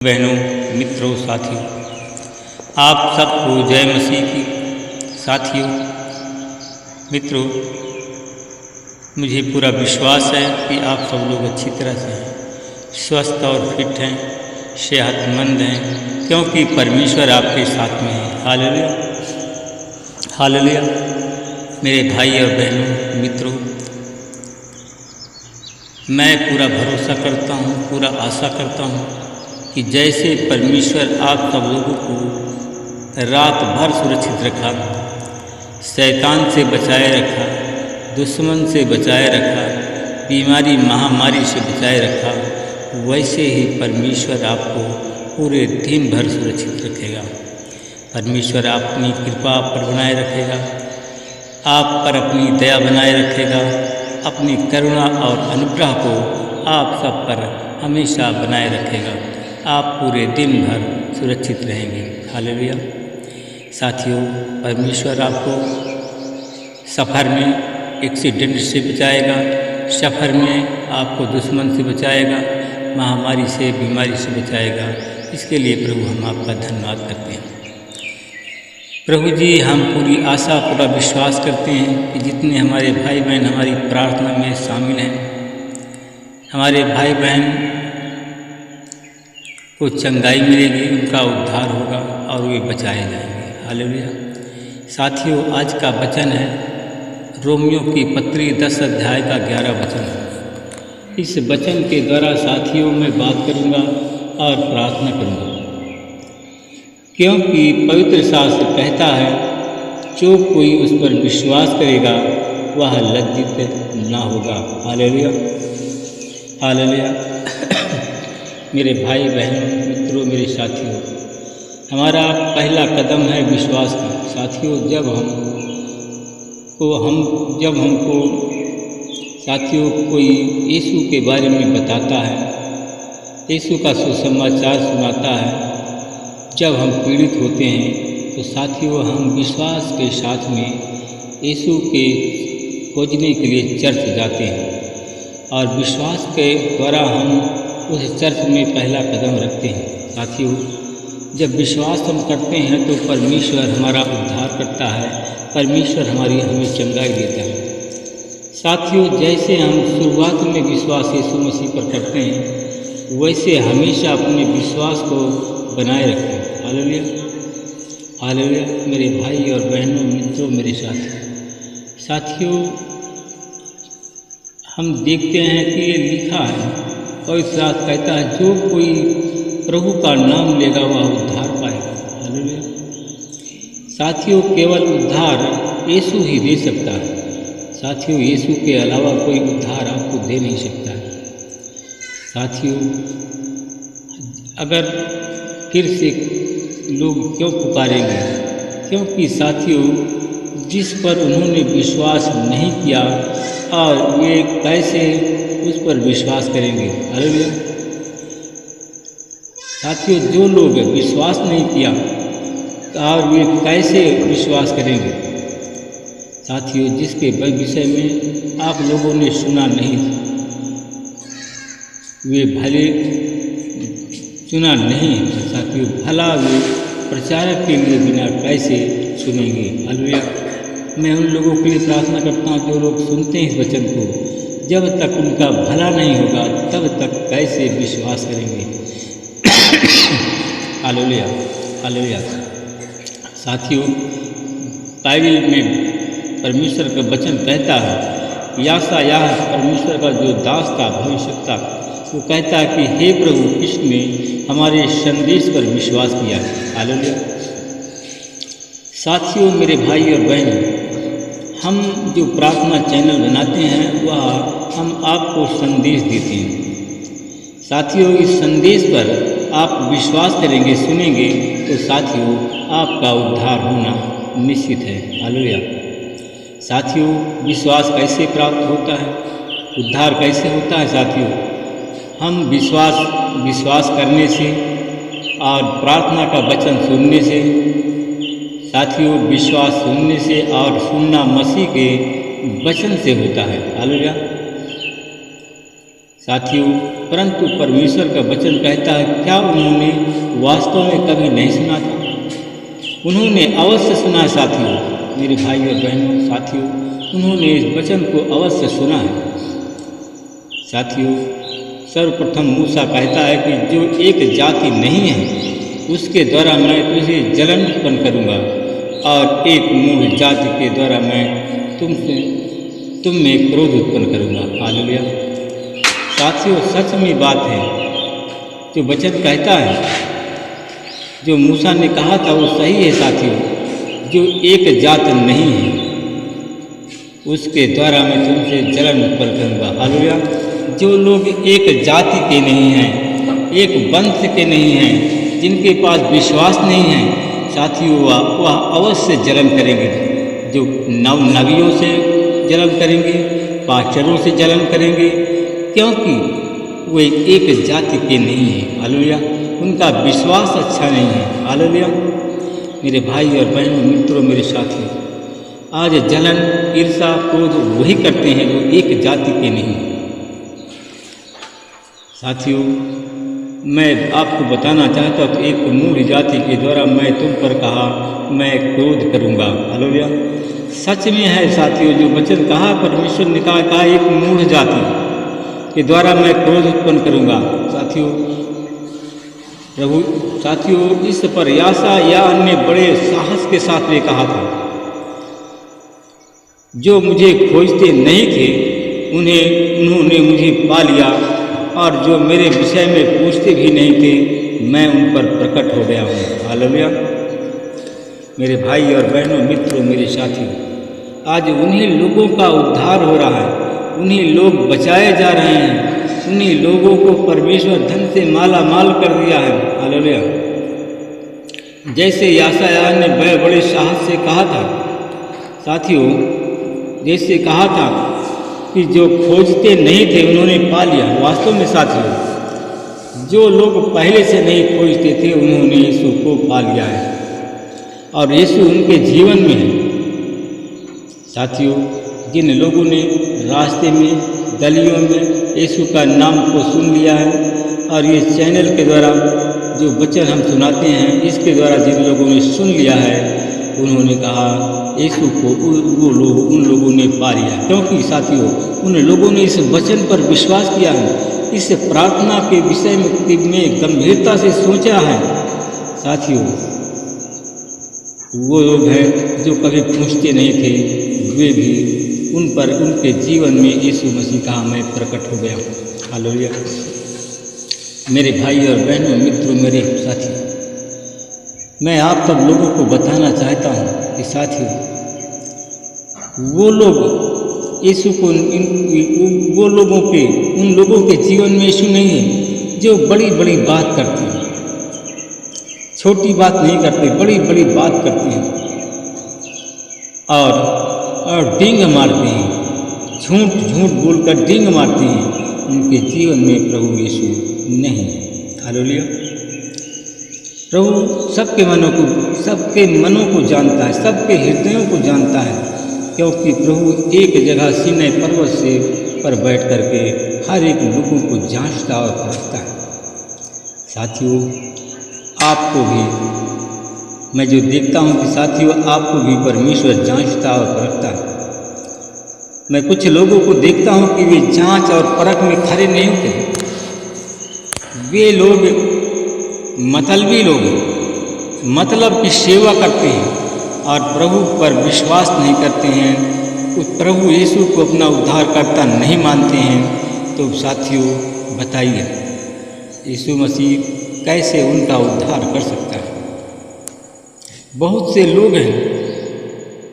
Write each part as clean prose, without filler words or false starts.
बहनों, मित्रों, साथियों, आप सबको जय मसीह की। साथियों, मित्रों, मुझे पूरा विश्वास है कि आप सब लोग अच्छी तरह से हैं, स्वस्थ और फिट हैं, सेहतमंद हैं, क्योंकि परमेश्वर आपके साथ में है। Hallelujah, hallelujah. मेरे भाई और बहनों, मित्रों, मैं पूरा भरोसा करता हूँ, पूरा आशा करता हूँ कि जैसे परमेश्वर आप सब लोगों को रात भर सुरक्षित रखा, शैतान से बचाए रखा, दुश्मन से बचाए रखा, बीमारी महामारी से बचाए रखा, वैसे ही परमेश्वर आपको पूरे दिन भर सुरक्षित रखेगा। परमेश्वर अपनी कृपा आप पर बनाए रखेगा, आप पर अपनी दया बनाए रखेगा, अपनी करुणा और अनुग्रह को आप सब पर हमेशा बनाए रखेगा। आप पूरे दिन भर सुरक्षित रहेंगे। हालेलुया। साथियों, परमेश्वर आपको सफ़र में एक्सीडेंट से बचाएगा, सफ़र में आपको दुश्मन से बचाएगा, महामारी से, बीमारी से बचाएगा। इसके लिए प्रभु हम आपका धन्यवाद करते हैं। प्रभु जी, हम पूरी आशा, पूरा विश्वास करते हैं कि जितने हमारे भाई बहन हमारी प्रार्थना में शामिल हैं, हमारे भाई बहन को चंगाई मिलेगी, उनका उद्धार होगा और वे बचाए जाएंगे। हालेलुया। साथियों, आज का वचन है रोमियो की पत्री 10 अध्याय का 11 वचन। इस वचन के द्वारा साथियों मैं बात करूंगा और प्रार्थना करूंगा, क्योंकि पवित्र शास्त्र कहता है, जो कोई उस पर विश्वास करेगा वह लज्जित ना होगा। Hallelujah, hallelujah. मेरे भाई बहनों, मित्रों, मेरे साथियों, हमारा पहला कदम है विश्वास का। साथियों, जब हमको साथियों कोई यीशु के बारे में बताता है, यीशु का सुसमाचार सुनाता है, जब हम पीड़ित होते हैं तो साथियों हम विश्वास के साथ में यीशु के खोजने के लिए चर्च जाते हैं और विश्वास के द्वारा हम उस चर्च में पहला कदम रखते हैं। साथियों, जब विश्वास हम करते हैं तो परमेश्वर हमारा उद्धार करता है, परमेश्वर हमें चंगाई देता है। साथियों, जैसे हम शुरुआत में विश्वास यीशु मसीह पर करते हैं, वैसे हमेशा अपने विश्वास को बनाए रखें। Hallelujah, hallelujah. मेरे भाई और बहनों, मित्रों, मेरे साथियों, हम देखते हैं कि ये लिखा है और इस रात कहता है, जो कोई प्रभु का नाम लेगा वह उद्धार पाएगा। हालेलुया। साथियों, केवल उद्धार यीशु ही दे सकता है। साथियों, यीशु के अलावा कोई उद्धार आपको दे नहीं सकता है। साथियों, अगर फिर से लोग क्यों पुकारेंगे? क्योंकि साथियों, जिस पर उन्होंने विश्वास नहीं किया और वे कैसे उस पर विश्वास करेंगे? हालेलुया। साथियों, जो लोग विश्वास नहीं किया और वे कैसे विश्वास करेंगे? साथियों, जिसके विषय में आप लोगों ने सुना नहीं, वे भले सुना नहीं। साथियों, भला वे प्रचारक के लिए बिना कैसे सुनेंगे? हालेलुया। मैं उन लोगों के लिए प्रार्थना करता हूँ जो लोग सुनते हैं इस वचन को, जब तक उनका भला नहीं होगा तब तक कैसे विश्वास करेंगे? Hallelujah, hallelujah. साथियों, बाइबल में परमेश्वर का वचन कहता है, यशायाह परमेश्वर का जो दास था, भविष्यवक्ता, वो कहता है कि हे प्रभु, किसने हमारे संदेश पर विश्वास किया? हालेलुया। साथियों, मेरे भाई और बहन, हम जो प्रार्थना चैनल बनाते हैं वह हम आपको संदेश देते हैं। साथियों, इस संदेश पर आप विश्वास करेंगे, सुनेंगे तो साथियों आपका उद्धार होना निश्चित है। हालेलुया। साथियों, विश्वास कैसे प्राप्त होता है? उद्धार कैसे होता है? साथियों, हम विश्वास करने से और प्रार्थना का वचन सुनने से, साथियों, विश्वास सुनने से और सुनना मसीह के वचन से होता है। हालेलुया। साथियों, परंतु परमेश्वर का वचन कहता है, क्या उन्होंने वास्तव में कभी नहीं सुना था? उन्होंने अवश्य सुना है साथियों, मेरे भाई और बहनों। साथियों, उन्होंने इस वचन को अवश्य सुना है। साथियों, सर्वप्रथम मूसा कहता है कि जो एक जाति नहीं है उसके द्वारा मैं तुझे जलन उत्पन्न करूँगा, और एक मूढ़ जाति के द्वारा मैं तुम में क्रोध उत्पन्न करूँगा। हालेलुया। साथियों, सच में बात है, जो वचन कहता है, जो मूसा ने कहा था वो सही है साथियों। जो एक जात नहीं है उसके द्वारा मैं तुमसे जलन उत्पन्न करूँगा। हालेलुया। जो लोग एक जाति के नहीं हैं, एक वंश के नहीं हैं, जिनके पास विश्वास नहीं है साथियों, वह अवश्य जलन करेंगे। जो नबियों से जलन करेंगे, पास्टरों से जलन करेंगे, क्योंकि वे एक जाति के नहीं हैं। हालेलुया। उनका विश्वास अच्छा नहीं है। हालेलुया। मेरे भाई और बहनों, मित्रों, मेरे साथियों, आज जलन, ईर्ष्या, क्रोध वही करते हैं जो एक जाति के नहीं। साथियों, मैं आपको बताना चाहता हूँ कि एक मूढ़ जाति के द्वारा मैं तुम पर कहा मैं क्रोध करूँगा। हालेलुया। सच में है साथियों, जो वचन कहा परमेश्वर ने कहा एक मूढ़ जाति के द्वारा मैं क्रोध उत्पन्न करूँगा। साथियों, इस पर याशायाह ने बड़े साहस के साथ में कहा था, जो मुझे खोजते नहीं थे उन्होंने मुझे पा लिया, और जो मेरे विषय में पूछते भी नहीं थे मैं उन पर प्रकट हो गया हूँ। हालेलुया। मेरे भाई और बहनों, मित्रों, मेरे साथियों, आज उन्हीं लोगों का उद्धार हो रहा है, उन्हीं लोग बचाए जा रहे हैं, उन्हीं लोगों को परमेश्वर धन से माला माल कर दिया है। हालेलुया। जैसे याशायाह ने बड़े साहस से कहा था साथियों, जैसे कहा था कि जो खोजते नहीं थे उन्होंने पा लिया। वास्तव में साथियों, जो लोग पहले से नहीं खोजते थे उन्होंने यीशु को पा लिया है, और यीशु उनके जीवन में है। साथियों, जिन लोगों ने रास्ते में, गलियों में यीशु का नाम को सुन लिया है, और ये चैनल के द्वारा जो वचन हम सुनाते हैं, इसके द्वारा जिन लोगों ने सुन लिया है, उन्होंने कहा यीशु को उन लोगों ने पा लिया, क्योंकि साथियों उन लोगों ने इस वचन पर विश्वास किया है, इस प्रार्थना के विषय में गंभीरता से सोचा है। साथियों, वो लोग हैं जो कभी पूछते नहीं थे, वे भी उन पर उनके जीवन में यीशु मसीह का मैं प्रकट हो गया। हालेलुया। मेरे भाई और बहनों, मित्रों, मेरे साथियों, मैं आप सब लोगों को बताना चाहता हूँ कि साथियों, वो लोग यीशु को उन लोगों के जीवन में यीशु नहीं है जो बड़ी बड़ी बात करते हैं, छोटी बात नहीं करते, बड़ी बड़ी बात करते हैं और डींग मारते हैं, झूठ बोलकर डींग मारते हैं। उनके जीवन में प्रभु यीशु नहीं है। हालेलुया। प्रभु सबके मनों को जानता है, सबके हृदयों को जानता है, क्योंकि प्रभु एक जगह सीनै पर्वत से पर बैठ करके हर एक लोगों को जांचता और परखता है। साथियों, आपको भी मैं जो देखता हूँ कि साथियों, आपको भी परमेश्वर जांचता और परखता है। मैं कुछ लोगों को देखता हूँ कि वे जांच और परख में खड़े नहीं होते। वे लोग मतलबी लोग मतलब की सेवा करते हैं और प्रभु पर विश्वास नहीं करते हैं, उस प्रभु यीशु को अपना उद्धारकर्ता नहीं मानते हैं। तो साथियों, बताइए यीशु मसीह कैसे उनका उद्धार कर सकता है? बहुत से लोग हैं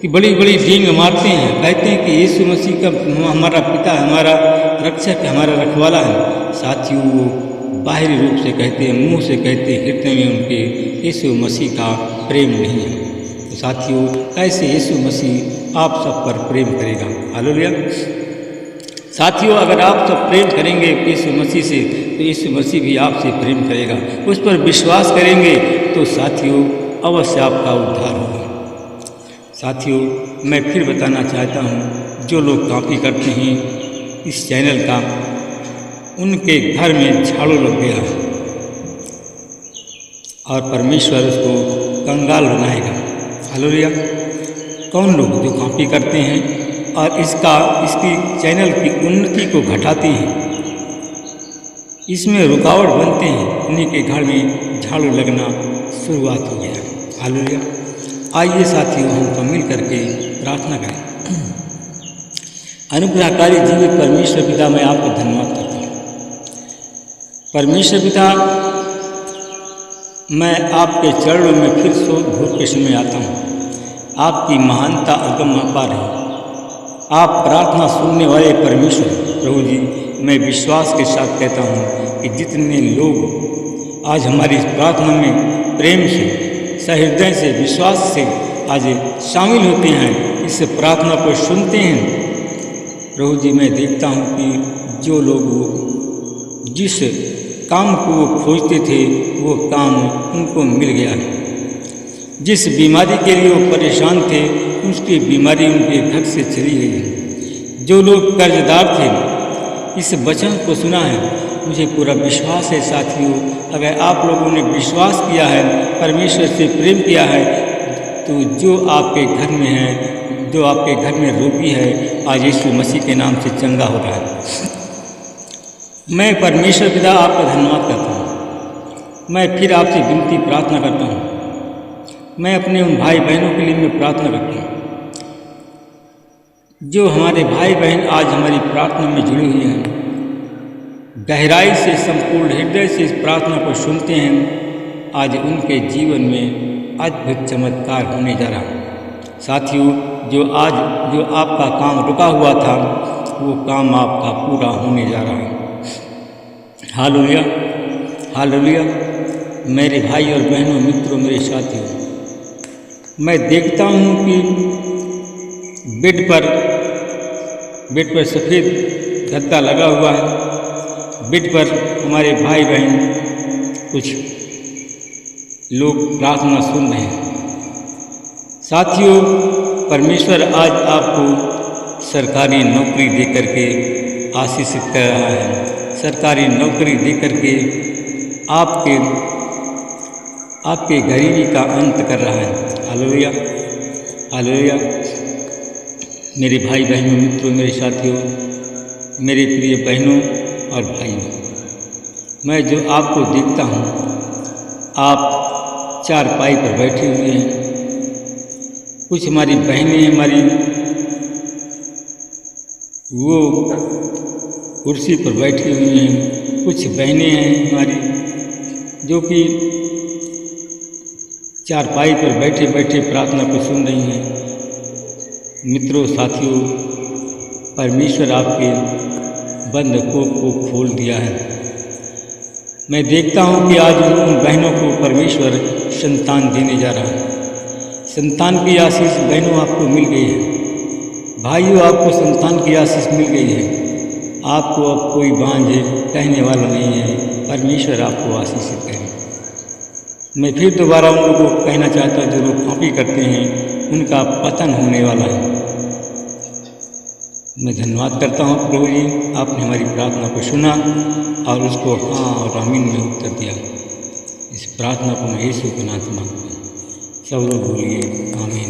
कि बड़ी बड़ी डींग मारते हैं, कहते हैं कि यीशु मसीह का हमारा पिता, हमारा रक्षक, हमारा रखवाला है। साथियों, वो बाहरी रूप से कहते हैं, मुंह से कहते हैं, हृदय में उनके यीशु मसीह का प्रेम नहीं है। तो साथियों, कैसे यीशु मसीह आप सब पर प्रेम करेगा? हालेलुया। साथियों, अगर आप सब प्रेम करेंगे यीशु मसीह से, तो यीशु मसीह भी आपसे प्रेम करेगा। उस पर विश्वास करेंगे तो साथियों, अवश्य आपका उद्धार होगा। साथियों, मैं फिर बताना चाहता हूँ, जो लोग कॉपी करते हैं इस चैनल का, उनके घर में झाड़ू लग गया और परमेश्वर उसको कंगाल बनाएगा। हालेलुया। कौन लोग जो कॉपी करते हैं और इसकी चैनल की उन्नति को घटाते हैं, इसमें रुकावट बनते हैं, उन्हीं के घर में झाड़ू लगना शुरुआत हो गया। हालेलुया। आइए साथियों, हम सब मिल करके प्रार्थना करें। अनुग्रहकारी जीवित परमेश्वर पिता, मैं आपको धन्यवाद करता हूँ। परमेश्वर पिता, मैं आपके चरणों में फिर से भूख के समय आता हूँ। आपकी महानता अगम अपार है। आप प्रार्थना सुनने वाले परमेश्वर प्रभु जी, मैं विश्वास के साथ कहता हूँ कि जितने लोग आज हमारी इस प्रार्थना में प्रेम से, सहृदय से, विश्वास से आज शामिल होते हैं, इस प्रार्थना को सुनते हैं प्रभु जी, मैं देखता हूँ कि जो लोग जिस काम को वो खोजते थे वो काम उनको मिल गया है। जिस बीमारी के लिए वो परेशान थे उसकी बीमारी उनके घर से चली गई है। जो लोग कर्जदार थे, इस वचन को सुना है, मुझे पूरा विश्वास है साथियों, अगर आप लोगों ने विश्वास किया है, परमेश्वर से प्रेम किया है, तो जो आपके घर में है, जो आपके घर में रोगी है, आज यीशु मसीह के नाम से चंगा हो रहा है। मैं परमेश्वर पिता आपका धन्यवाद करता हूँ। मैं फिर आपसे विनती प्रार्थना करता हूँ। मैं अपने उन भाई बहनों के लिए मैं प्रार्थना करता हूँ जो हमारे भाई बहन आज हमारी प्रार्थना में जुड़े हुए हैं, गहराई से, संपूर्ण हृदय से इस प्रार्थना को सुनते हैं। आज उनके जीवन में अद्भुत चमत्कार होने जा रहा है। साथियों, जो आपका काम रुका हुआ था, वो काम आपका पूरा होने जा रहा है। Hallelujah, hallelujah. मेरे भाई और बहनों, मित्रों, मेरे साथियों, मैं देखता हूँ कि बेड पर सफ़ेद गद्दा लगा हुआ है। बेड पर हमारे भाई बहन कुछ लोग प्रार्थना सुन रहे हैं। साथियों, परमेश्वर आज आपको सरकारी नौकरी देकर के आशीषित कर रहा है। सरकारी नौकरी देकर के आपके गरीबी का अंत कर रहा है। Hallelujah, hallelujah. मेरे भाई बहनों, मित्रों, मेरे साथियों, मेरे प्रिय बहनों और भाइयों, मैं जो आपको देखता हूँ, आप चारपाई पर बैठे हुए हैं। कुछ हमारी बहनें हमारी वो कुर्सी पर बैठी हुई हैं। कुछ बहनें हैं हमारी जो कि चारपाई पर बैठे बैठे प्रार्थना को सुन रही हैं। मित्रों, साथियों, परमेश्वर आपके बंद को खोल दिया है। मैं देखता हूँ कि आज उन बहनों को परमेश्वर संतान देने जा रहा है। संतान की आशीष बहनों आपको मिल गई है। भाइयों, आपको संतान की आशीष मिल गई है। आपको अब कोई बांझ कहने वाला नहीं है। परमेश्वर आपको आशीषित करे। मैं फिर दोबारा उन लोगों को कहना चाहता हूँ, जो लोग कॉपी करते हैं, उनका पतन होने वाला है। मैं धन्यवाद करता हूँ प्रभु जी, आपने हमारी प्रार्थना को सुना और उसको हाँ और आमीन में उत्तर दिया। इस प्रार्थना को मैं यीशु के नाम से मांगता हूँ। सब लोग बोलिए आमीन।